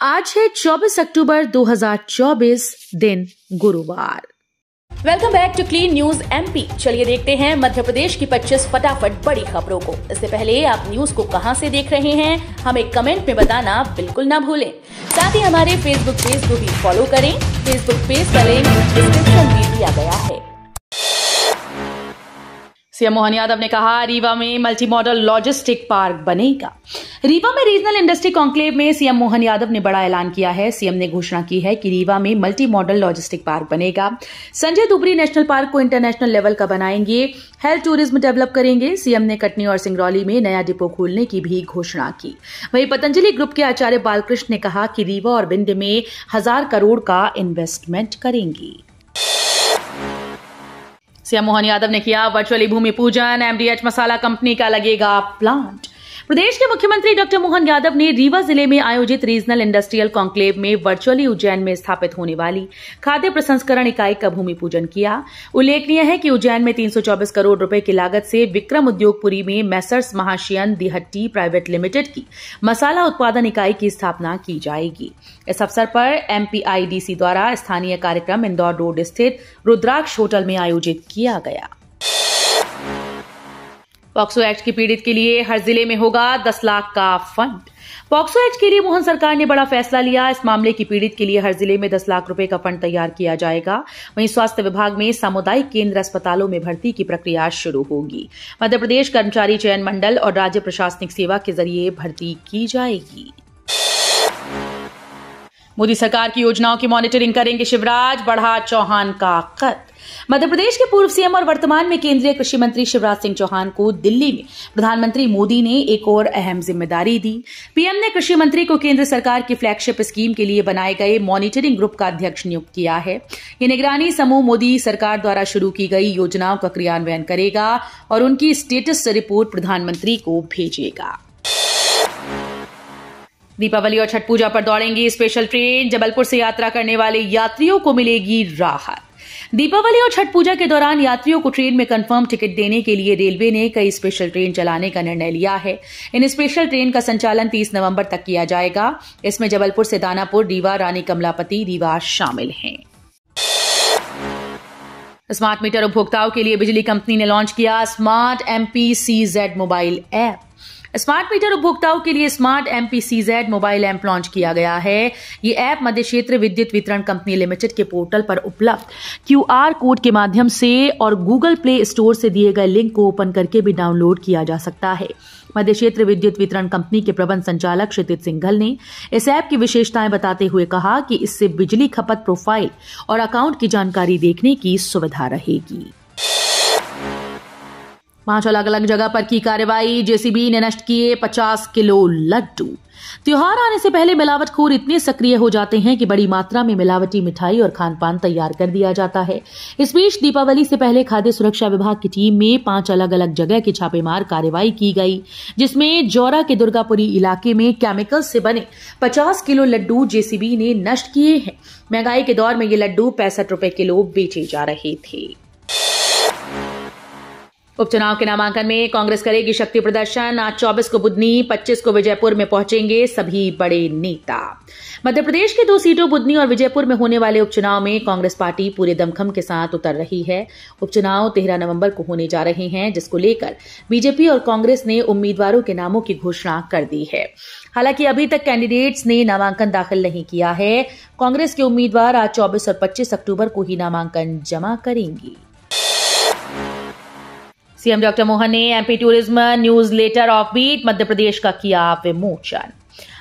आज है 24 अक्टूबर 2024, दिन गुरुवार। Welcome back to clean news MP. चलिए देखते हैं मध्य प्रदेश की 25 फटाफट बड़ी खबरों को। इससे पहले आप न्यूज को कहां से देख रहे हैं, हमें कमेंट में बताना बिल्कुल ना भूलें। साथ ही हमारे फेसबुक पेज को भी फॉलो करें। फेसबुक पेज का लिंक डिस्क्रिप्शन में दिया गया है। सीएम मोहन यादव ने कहा, रीवा में मल्टी मॉडल लॉजिस्टिक पार्क बनेगा। रीवा में रीजनल इंडस्ट्री कॉन्क्लेव में सीएम मोहन यादव ने बड़ा ऐलान किया है। सीएम ने घोषणा की है कि रीवा में मल्टी मॉडल लॉजिस्टिक पार्क बनेगा। संजय दुबरी नेशनल पार्क को इंटरनेशनल लेवल का बनाएंगे। हेल्थ टूरिज्म डेवलप करेंगे। सीएम ने कटनी और सिंगरौली में नया डिपो खोलने की भी घोषणा की। वहीं पतंजलि ग्रुप के आचार्य बालकृष्ण ने कहा कि रीवा और विंध्य में 1000 करोड़ का इन्वेस्टमेंट करेंगी। सीएम मोहन यादव ने किया वर्चुअली भूमि पूजन। एमडीएच मसाला कंपनी का लगेगा प्लांट। प्रदेश के मुख्यमंत्री डॉक्टर मोहन यादव ने रीवा जिले में आयोजित रीजनल इंडस्ट्रियल कॉन्क्लेव में वर्चुअली उज्जैन में स्थापित होने वाली खाद्य प्रसंस्करण इकाई का भूमि पूजन किया। उल्लेखनीय है कि उज्जैन में 324 करोड़ रुपए की लागत से विक्रम उद्योगपुरी में मैसर्स महाशयन दिहट्टी प्राइवेट लिमिटेड की मसाला उत्पादन इकाई की स्थापना की जाएगी। इस अवसर पर एमपीआईडीसी द्वारा स्थानीय कार्यक्रम इंदौर रोड स्थित रुद्राक्ष होटल में आयोजित किया गया। पॉक्सो एक्ट की पीड़ित के लिए हर जिले में होगा 10 लाख का फंड। पॉक्सो एक्ट के लिए मोहन सरकार ने बड़ा फैसला लिया। इस मामले की पीड़ित के लिए हर जिले में 10 लाख रुपए का फंड तैयार किया जाएगा। वहीं स्वास्थ्य विभाग में सामुदायिक केंद्र अस्पतालों में भर्ती की प्रक्रिया शुरू होगी। मध्य प्रदेश कर्मचारी चयन मंडल और राज्य प्रशासनिक सेवा के जरिए भर्ती की जाएगी। मोदी सरकार की योजनाओं की मॉनिटरिंग करेंगे शिवराज, बढ़ा चौहान का कद। मध्य प्रदेश के पूर्व सीएम और वर्तमान में केंद्रीय कृषि मंत्री शिवराज सिंह चौहान को दिल्ली में प्रधानमंत्री मोदी ने एक और अहम जिम्मेदारी दी। पीएम ने कृषि मंत्री को केंद्र सरकार की फ्लैगशिप स्कीम के लिए बनाए गए मॉनिटरिंग ग्रुप का अध्यक्ष नियुक्त किया है। ये निगरानी समूह मोदी सरकार द्वारा शुरू की गई योजनाओं का क्रियान्वयन करेगा और उनकी स्टेटस रिपोर्ट प्रधानमंत्री को भेजेगा। दीपावली और छठ पूजा पर दौड़ेंगी स्पेशल ट्रेन। जबलपुर से यात्रा करने वाले यात्रियों को मिलेगी राहत। दीपावली और छठ पूजा के दौरान यात्रियों को ट्रेन में कंफर्म टिकट देने के लिए रेलवे ने कई स्पेशल ट्रेन चलाने का निर्णय लिया है। इन स्पेशल ट्रेन का संचालन 30 नवंबर तक किया जाएगा। इसमें जबलपुर से दानापुर, रीवा, रानी कमलापति, रीवा शामिल हैं। स्मार्ट मीटर उपभोक्ताओं के लिए बिजली कंपनी ने लॉन्च किया smart MPCZ mobile app. Smart meter उपभोक्ताओं के लिए smart MPCZ mobile app launch किया गया है। ये ऐप मध्य क्षेत्र विद्युत वितरण कंपनी लिमिटेड के पोर्टल पर उपलब्ध क्यूआर कोड के माध्यम से और गूगल प्ले स्टोर से दिए गए लिंक को ओपन करके भी डाउनलोड किया जा सकता है। मध्य क्षेत्र विद्युत वितरण कंपनी के प्रबंध संचालक क्षितिज सिंघल ने इस ऐप की विशेषताएं बताते हुए कहा कि इससे बिजली खपत प्रोफाइल और अकाउंट की जानकारी देखने की सुविधा रहेगी। 5 अलग अलग जगह पर की कार्रवाई। जेसीबी ने नष्ट किए 50 किलो लड्डू। त्योहार आने से पहले मिलावटखोर इतने सक्रिय हो जाते हैं कि बड़ी मात्रा में मिलावटी मिठाई और खान पान तैयार कर दिया जाता है। इस बीच दीपावली से पहले खाद्य सुरक्षा विभाग की टीम में 5 अलग अलग जगह की छापेमार कार्रवाई की गई, जिसमें जौरा के दुर्गापुरी इलाके में केमिकल से बने 50 किलो लड्डू जेसीबी ने नष्ट किए हैं। महंगाई के दौर में ये लड्डू 65 रुपए किलो बेचे जा रहे थे। उपचुनाव के नामांकन में कांग्रेस करेगी शक्ति प्रदर्शन। आज 24 को बुधनी, 25 को विजयपुर में पहुंचेंगे सभी बड़े नेता। मध्य प्रदेश की 2 सीटों बुधनी और विजयपुर में होने वाले उपचुनाव में कांग्रेस पार्टी पूरे दमखम के साथ उतर रही है। उपचुनाव 13 नवंबर को होने जा रहे हैं, जिसको लेकर बीजेपी और कांग्रेस ने उम्मीदवारों के नामों की घोषणा कर दी है। हालांकि अभी तक कैंडिडेट्स ने नामांकन दाखिल नहीं किया है। कांग्रेस के उम्मीदवार आज 24 और 25 अक्टूबर को ही नामांकन जमा करेंगी। सीएम डॉक्टर मोहन ने MP tourism newsletter off beat Madhya Pradesh का किया विमोचन।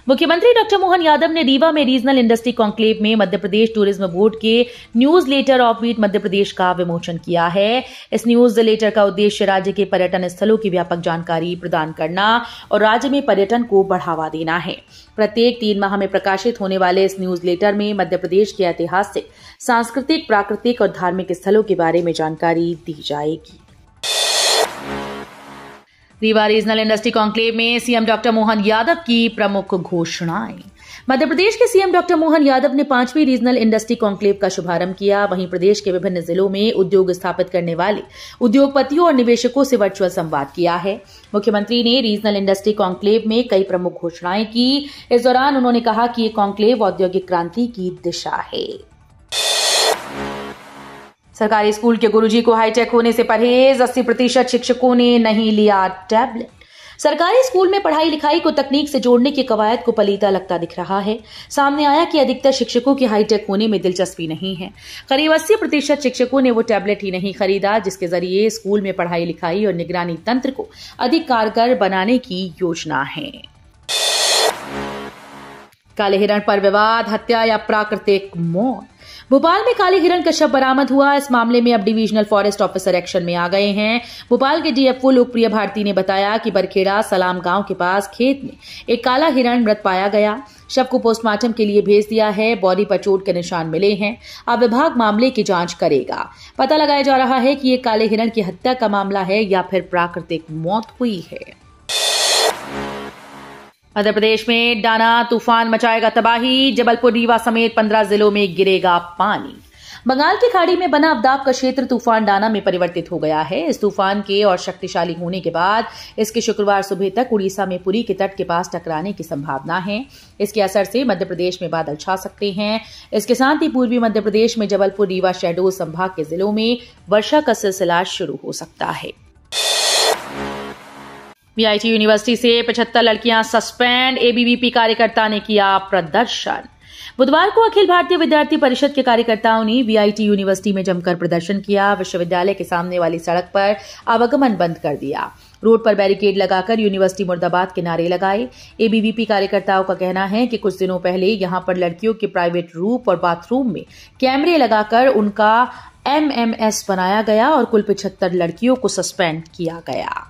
मुख्यमंत्री डॉक्टर मोहन यादव ने रीवा में रीजनल इंडस्ट्री कॉन्क्लेव में मध्य प्रदेश टूरिज्म बोर्ड के news letter off beat Madhya Pradesh का विमोचन किया है। इस न्यूज लेटर का उद्देश्य राज्य के पर्यटन स्थलों की व्यापक जानकारी प्रदान करना और राज्य में पर्यटन को बढ़ावा देना है। प्रत्येक 3 माह में प्रकाशित होने वाले इस न्यूज लेटर में मध्य प्रदेश के ऐतिहासिक, सांस्कृतिक, प्राकृतिक और धार्मिक स्थलों के बारे में जानकारी दी जाएगी। रीवा रीजनल इंडस्ट्री कॉन्क्लेव में सीएम डॉक्टर मोहन यादव की प्रमुख घोषणाएं। मध्य प्रदेश के सीएम डॉक्टर मोहन यादव ने 5वीं रीजनल इंडस्ट्री कॉन्क्लेव का शुभारंभ किया। वहीं प्रदेश के विभिन्न जिलों में उद्योग स्थापित करने वाले उद्योगपतियों और निवेशकों से वर्चुअल संवाद किया है। मुख्यमंत्री ने रीजनल इंडस्ट्री कॉन्क्लेव में कई प्रमुख घोषणाएं की। इस दौरान उन्होंने कहा कि ये कॉन्क्लेव औद्योगिक क्रांति की दिशा है। सरकारी स्कूल के गुरुजी को हाईटेक होने से परहेज, 80% शिक्षकों ने नहीं लिया टैबलेट। सरकारी स्कूल में पढ़ाई लिखाई को तकनीक से जोड़ने की कवायद को पलीता लगता दिख रहा है। सामने आया कि अधिकतर शिक्षकों की हाईटेक होने में दिलचस्पी नहीं है। करीब 80% शिक्षकों ने वो टैबलेट ही नहीं खरीदा जिसके जरिए स्कूल में पढ़ाई लिखाई और निगरानी तंत्र को अधिक कारगर बनाने की योजना है। काले हिरण पर विवाद, हत्या या प्राकृतिक मौत। भोपाल में काले हिरण का शव बरामद हुआ। इस मामले में अब डिविजनल फॉरेस्ट ऑफिसर एक्शन में आ गए हैं। भोपाल के डीएफओ लोकप्रिय भारती ने बताया कि बरखेड़ा सलाम गांव के पास खेत में एक काला हिरण मृत पाया गया। शव को पोस्टमार्टम के लिए भेज दिया है। बॉडी पर चोट के निशान मिले हैं। अब विभाग मामले की जांच करेगा। पता लगाया जा रहा है कि ये काले हिरण की हत्या का मामला है या फिर प्राकृतिक मौत हुई है। मध्य प्रदेश में डाना तूफान मचाएगा तबाही। जबलपुर, रीवा समेत 15 जिलों में गिरेगा पानी। बंगाल की खाड़ी में बना अवदाब का क्षेत्र तूफान डाना में परिवर्तित हो गया है। इस तूफान के और शक्तिशाली होने के बाद इसके शुक्रवार सुबह तक उड़ीसा में पुरी के तट के पास टकराने की संभावना है। इसके असर से मध्य प्रदेश में बादल छा सकते हैं। इसके साथ ही पूर्वी मध्य प्रदेश में जबलपुर, रीवा, शहडोल संभाग के जिलों में वर्षा का सिलसिला शुरू हो सकता है। वीआईटी यूनिवर्सिटी से 75 लड़कियां सस्पेंड। एबीवीपी कार्यकर्ता ने किया प्रदर्शन। बुधवार को अखिल भारतीय विद्यार्थी परिषद के कार्यकर्ताओं ने वीआईटी यूनिवर्सिटी में जमकर प्रदर्शन किया। विश्वविद्यालय के सामने वाली सड़क पर आवागमन बंद कर दिया। रोड पर बैरिकेड लगाकर यूनिवर्सिटी मुर्दाबाद के नारे लगाए। एबीवीपी कार्यकर्ताओं का कहना है कि कुछ दिनों पहले यहां पर लड़कियों के प्राइवेट रूम और बाथरूम में कैमरे लगाकर उनका एमएमएस बनाया गया और कुल 75 लड़कियों को सस्पेंड किया गया।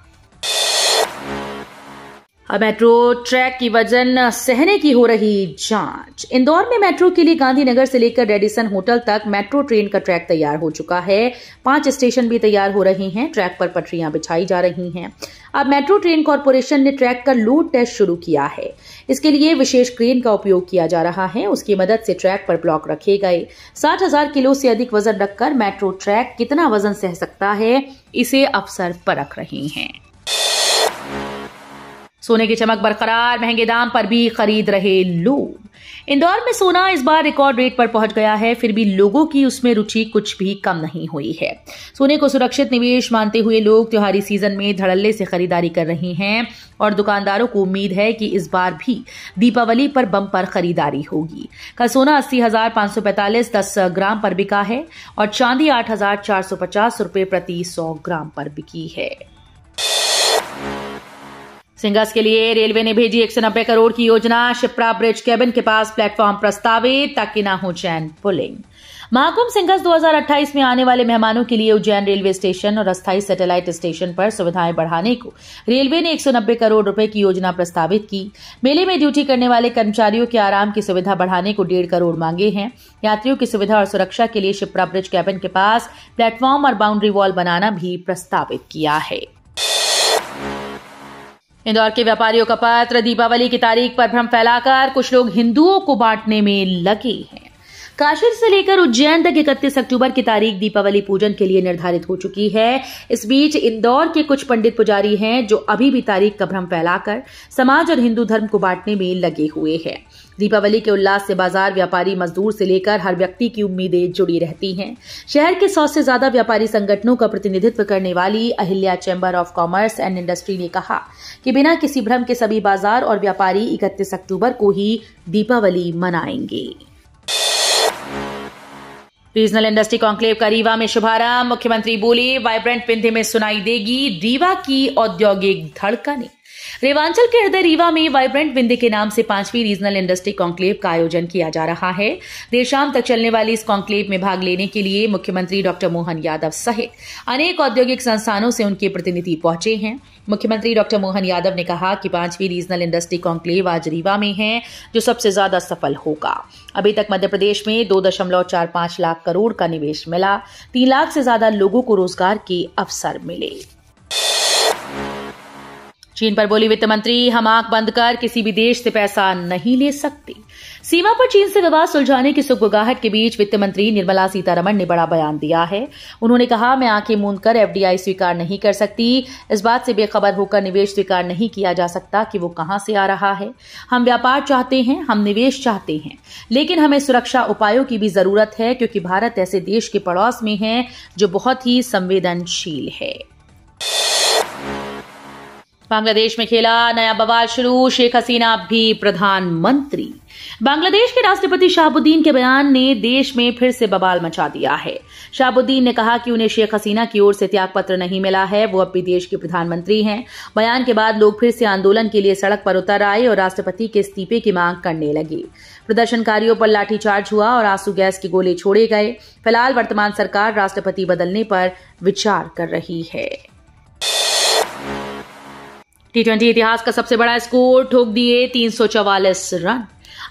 अब मेट्रो ट्रैक की वजन सहने की हो रही जांच। इंदौर में मेट्रो के लिए गांधीनगर से लेकर रेडिसन होटल तक मेट्रो ट्रेन का ट्रैक तैयार हो चुका है। 5 स्टेशन भी तैयार हो रहे हैं। ट्रैक पर पटरियां बिछाई जा रही हैं। अब मेट्रो ट्रेन कॉर्पोरेशन ने ट्रैक का लोड टेस्ट शुरू किया है। इसके लिए विशेष क्रेन का उपयोग किया जा रहा है। उसकी मदद से ट्रैक पर ब्लॉक रखे गए। 60,000 किलो से अधिक वजन रखकर मेट्रो ट्रैक कितना वजन सह सकता है, इसे अफसर परख रहे हैं। सोने की चमक बरकरार, महंगे दाम पर भी खरीद रहे लोग। इंदौर में सोना इस बार रिकॉर्ड रेट पर पहुंच गया है। फिर भी लोगों की उसमें रुचि कुछ भी कम नहीं हुई है। सोने को सुरक्षित निवेश मानते हुए लोग त्योहारी सीजन में धड़ल्ले से खरीदारी कर रहे हैं और दुकानदारों को उम्मीद है कि इस बार भी दीपावली पर बम्पर खरीदारी होगी। कल सोना 80,545 10 ग्राम पर बिका है और चांदी 8,450 रुपए प्रति 100 ग्राम पर बिकी है। सिंगर्स के लिए रेलवे ने भेजी 190 करोड़ की योजना। शिप्रा ब्रिज केबिन के पास प्लेटफॉर्म प्रस्तावित ताकि ना हो चैन पुलिंग। महाकुंभ सिंगर्स 2028 में आने वाले मेहमानों के लिए उज्जैन रेलवे स्टेशन और अस्थायी सैटेलाइट स्टेशन पर सुविधाएं बढ़ाने को रेलवे ने 190 करोड़ रुपए की योजना प्रस्तावित की। मेले में ड्यूटी करने वाले कर्मचारियों के आराम की सुविधा बढ़ाने को 1.5 करोड़ मांगे हैं। यात्रियों की सुविधा और सुरक्षा के लिए शिप्रा ब्रिज केबिन के पास प्लेटफॉर्म और बाउंड्री वॉल बनाना भी प्रस्तावित किया है। इंदौर के व्यापारियों का पत्र। दीपावली की तारीख पर भ्रम फैलाकर कुछ लोग हिंदुओं को बांटने में लगे हैं। काशी से लेकर उज्जैन तक 31 अक्टूबर की तारीख दीपावली पूजन के लिए निर्धारित हो चुकी है। इस बीच इंदौर के कुछ पंडित पुजारी हैं जो अभी भी तारीख का भ्रम फैलाकर समाज और हिंदू धर्म को बांटने में लगे हुए हैं। दीपावली के उल्लास से बाजार व्यापारी, मजदूर से लेकर हर व्यक्ति की उम्मीदें जुड़ी रहती हैं। शहर के 100 से ज्यादा व्यापारी संगठनों का प्रतिनिधित्व करने वाली Ahilya chamber of commerce and industry ने कहा कि बिना किसी भ्रम के सभी बाजार और व्यापारी 31 अक्टूबर को ही दीपावली मनाएंगे। रीजनल इंडस्ट्री कॉन्क्लेव का रीवा में शुभारंभ। मुख्यमंत्री बोले, वाइब्रेंट विंध्य में सुनाई देगी रीवा की औद्योगिक धड़कनें। रेवांचल के हृदय रीवा में वाइब्रेंट विंध्य के नाम से 5वीं रीजनल इंडस्ट्री कॉन्क्लेव का आयोजन किया जा रहा है। देर शाम तक चलने वाली इस कॉन्क्लेव में भाग लेने के लिए मुख्यमंत्री डॉक्टर मोहन यादव सहित अनेक औद्योगिक संस्थानों से उनके प्रतिनिधि पहुंचे हैं। मुख्यमंत्री डॉक्टर मोहन यादव ने कहा कि 5वीं रीजनल इंडस्ट्री कॉन्क्लेव आज रीवा में है, जो सबसे ज्यादा सफल होगा। अभी तक मध्य प्रदेश में 2.45 लाख करोड़ का निवेश मिला। 3 लाख से ज्यादा लोगों को रोजगार के अवसर मिले। चीन पर बोली वित्त मंत्री, हम आंख बंद कर किसी भी देश से पैसा नहीं ले सकते। सीमा पर चीन से विवाद सुलझाने की सुगबुगाहट के बीच वित्त मंत्री निर्मला सीतारमण ने बड़ा बयान दिया है। उन्होंने कहा, मैं आंखें मूंद कर एफडीआई स्वीकार नहीं कर सकती। इस बात से बेखबर होकर निवेश स्वीकार नहीं किया जा सकता कि वो कहां से आ रहा है। हम व्यापार चाहते हैं, हम निवेश चाहते हैं, लेकिन हमें सुरक्षा उपायों की भी जरूरत है, क्योंकि भारत ऐसे देश के पड़ोस में है जो बहुत ही संवेदनशील है। बांग्लादेश में खेला नया बवाल शुरू, शेख हसीना भी प्रधानमंत्री। बांग्लादेश के राष्ट्रपति शहाबुद्दीन के बयान ने देश में फिर से बवाल मचा दिया है। शहाबुद्दीन ने कहा कि उन्हें शेख हसीना की ओर से त्याग पत्र नहीं मिला है, वो अब भी देश के प्रधानमंत्री हैं। बयान के बाद लोग फिर से आंदोलन के लिए सड़क पर उतर आए और राष्ट्रपति के इस्तीफे की मांग करने लगे। प्रदर्शनकारियों पर लाठीचार्ज हुआ और आंसू गैस के गोले छोड़े गए। फिलहाल वर्तमान सरकार राष्ट्रपति बदलने पर विचार कर रही है। टी20 इतिहास का सबसे बड़ा स्कोर ठोक दिए 344 रन।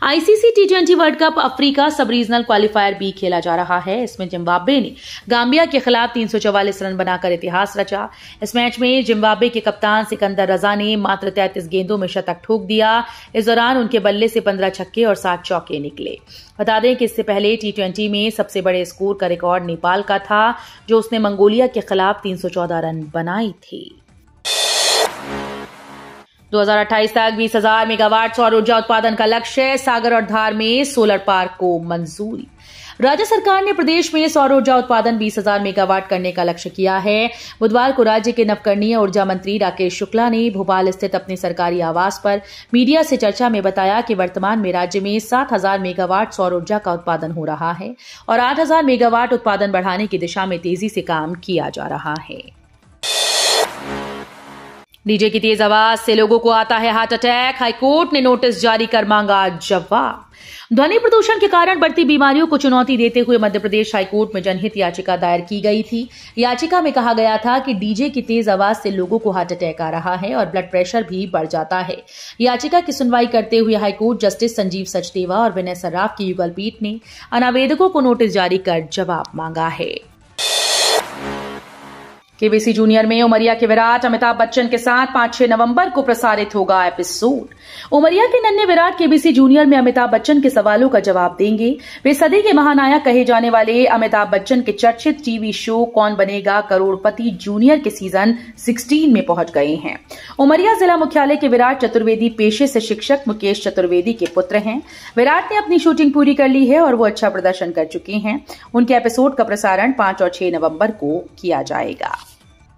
आईसीसी टी20 वर्ल्ड कप अफ्रीका सब रीजनल क्वालिफायर बी खेला जा रहा है। इसमें जिम्बाब्वे ने गाम्बिया के खिलाफ 344 रन बनाकर इतिहास रचा। इस मैच में जिम्बाब्वे के कप्तान सिकंदर रजा ने मात्र 33 गेंदों में शतक ठोक दिया। इस दौरान उनके बल्ले से 15 छक्के और 7 चौके निकले। बता दें कि इससे पहले टी20 में सबसे बड़े स्कोर का रिकॉर्ड नेपाल का था, जो उसने मंगोलिया के खिलाफ 314 रन बनाए थे। 2028 तक 20,000 मेगावाट सौर ऊर्जा उत्पादन का लक्ष्य। सागर और धार में सोलर पार्क को मंजूरी। राज्य सरकार ने प्रदेश में सौर ऊर्जा उत्पादन 20,000 मेगावाट करने का लक्ष्य किया है। बुधवार को राज्य के नवकरणीय ऊर्जा मंत्री राकेश शुक्ला ने भोपाल स्थित अपने सरकारी आवास पर मीडिया से चर्चा में बताया कि वर्तमान में राज्य में 7,000 मेगावाट सौर ऊर्जा का उत्पादन हो रहा है और 8,000 मेगावाट उत्पादन बढ़ाने की दिशा में तेजी से काम किया जा रहा है। डीजे की तेज आवाज से लोगों को आता है हार्ट अटैक। हाईकोर्ट ने नोटिस जारी कर मांगा जवाब। ध्वनि प्रदूषण के कारण बढ़ती बीमारियों को चुनौती देते हुए मध्य प्रदेश हाईकोर्ट में जनहित याचिका दायर की गई थी। याचिका में कहा गया था कि डीजे की तेज आवाज से लोगों को हार्ट अटैक आ रहा है और ब्लड प्रेशर भी बढ़ जाता है। याचिका की सुनवाई करते हुए हाईकोर्ट जस्टिस संजीव सचदेवा और विनय सर्राफ की युगल पीठ ने अनावेदकों को नोटिस जारी कर जवाब मांगा है। केबीसी जूनियर में उमरिया के विराट अमिताभ बच्चन के साथ 5-6 नवंबर को प्रसारित होगा एपिसोड। उमरिया के नन्हे विराट केबीसी जूनियर में अमिताभ बच्चन के सवालों का जवाब देंगे। वे सदी के महानायक कहे जाने वाले अमिताभ बच्चन के चर्चित टीवी शो कौन बनेगा करोड़पति जूनियर के सीजन 16 में पहुंच गए हैं। उमरिया जिला मुख्यालय के विराट चतुर्वेदी पेशे से शिक्षक मुकेश चतुर्वेदी के पुत्र हैं। विराट ने अपनी शूटिंग पूरी कर ली है और वो अच्छा प्रदर्शन कर चुके हैं। उनके एपिसोड का प्रसारण 5 और 6 नवंबर को किया जाएगा।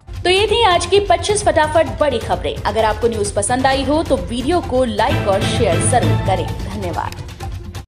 तो ये थी आज की 25 फटाफट बड़ी खबरें। अगर आपको न्यूज पसंद आई हो तो वीडियो को लाइक और शेयर जरूर करें। धन्यवाद।